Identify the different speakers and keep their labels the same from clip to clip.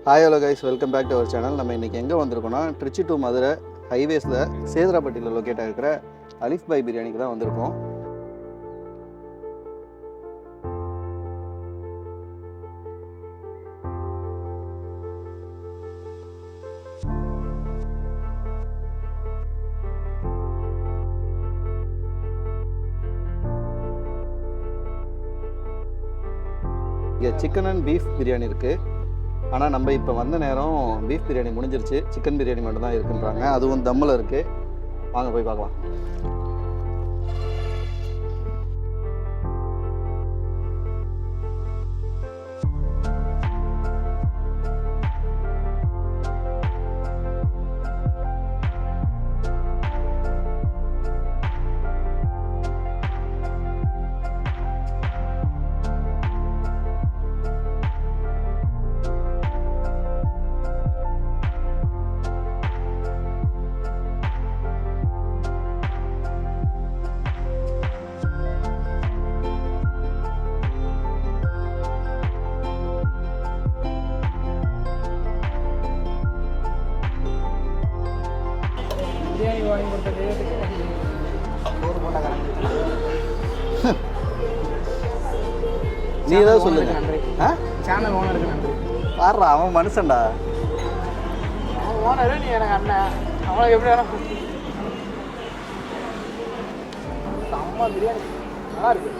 Speaker 1: Hi hello guys, welcome back to our channel. நம்ம இன்றைக்கி எங்கே வந்திருக்கோம்னா திருச்சி டு மதுரை ஹைவேஸில் சேதுராப்பட்டியில் லொக்கேட் ஆகிருக்கிற அலிஃப் பாய் பிரியாணிக்கு தான் வந்திருக்கோம். இங்கே சிக்கன் அண்ட் பீஃப் பிரியாணி இருக்குது. ஆனால் நம்ம இப்போ வந்த நேரம் பீஃப் பிரியாணி முடிஞ்சிருச்சு, சிக்கன் பிரியாணி மட்டும் தான் இருக்குன்றாங்க. அதுவும் தம்மில் இருக்குது. வாங்க போய் பார்க்கலாம்.
Speaker 2: பிரியாணி வாங்கி கொடுத்த தெய்வத்துக்கு ஒரு போட்டா கரண்ட்
Speaker 1: நீ ஏதாவது சொல்லுங்க.
Speaker 2: சேனல் ஓனருக்கு நன்றி.
Speaker 1: பாடுறா, அவன் மனுஷன்டா.
Speaker 2: அவன் ஓனரு, நீ எனக்கு அண்ணன். அவனுக்கு எப்படி வேணும். செம்ம பிரியாணி நல்லா இருக்கு.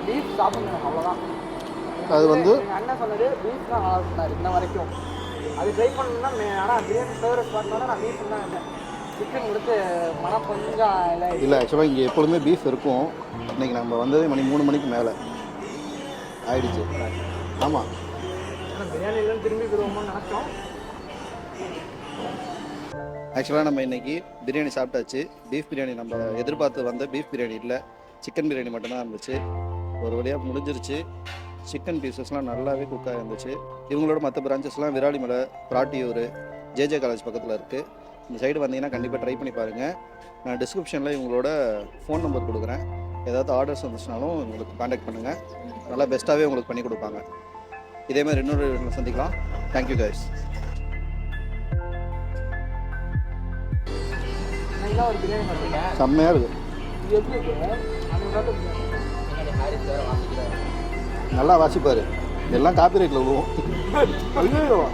Speaker 2: பீஃப் சாப்பிடணும், அவ்வளோதான்.
Speaker 1: அது வந்து
Speaker 2: எங்கள் அண்ணன் சொன்னது பீஃப் தான் நல்லா இருந்தார் இன்ன வரைக்கும். அது ட்ரை பண்ணணும்னா ஆனால் பிரியாணி ஃபேவரட் பார்த்தோன்னா நான் பீஃப் தான் இருந்தேன். சிக்கன் கொடுத்து மனம் கொஞ்சம்
Speaker 1: இல்லை. ஆக்சுவலாக இங்கே எப்பொழுதுமே பீஃப் இருக்கும். இன்றைக்கி நம்ம வந்ததே மணி 3 மணிக்கு மேலே ஆயிடுச்சு. ஆமாம்,
Speaker 2: ஆனால் பிரியாணிலாம் திரும்பி போடுவோம்னு நினச்சோம்.
Speaker 1: ஆக்சுவலாக நம்ம இன்றைக்கி பிரியாணி சாப்பிட்டாச்சு. பீஃப் பிரியாணி நம்ம எதிர்பார்த்து வந்த பீஃப் பிரியாணி இல்லை, சிக்கன் பிரியாணி மட்டும்தான் இருந்துச்சு. ஒரு வழியாக முடிஞ்சிருச்சு. சிக்கன் பீசஸ்லாம் நல்லாவே குக்காக இருந்துச்சு. இவங்களோட மற்ற பிரான்ச்சஸ்லாம் விராலிமலை, பிராட்டியூர், ஜேஜே காலேஜ் பக்கத்தில் இருக்குது. இந்த சைடு வந்தீங்கன்னா கண்டிப்பாக ட்ரை பண்ணி பாருங்கள். நான் டிஸ்கிரிப்ஷனில் இவங்களோட ஃபோன் நம்பர் கொடுக்குறேன். ஏதாவது ஆர்டர்ஸ் வந்துச்சுனாலும் உங்களுக்கு காண்டாக்ட் பண்ணுங்கள். நல்லா பெஸ்ட்டாகவே உங்களுக்கு பண்ணி கொடுப்பாங்க. இதேமாதிரி இன்னொரு சந்திக்கலாம். Thank you guys.
Speaker 2: ஒரு பிரியாணி பார்த்தீங்க,
Speaker 1: செம்மையாக இருக்குது.
Speaker 2: இது எப்படி இருக்கு?
Speaker 1: நல்லா வாசிப்பார். எல்லாம் காப்பிரைட்டில் விழுவோம்.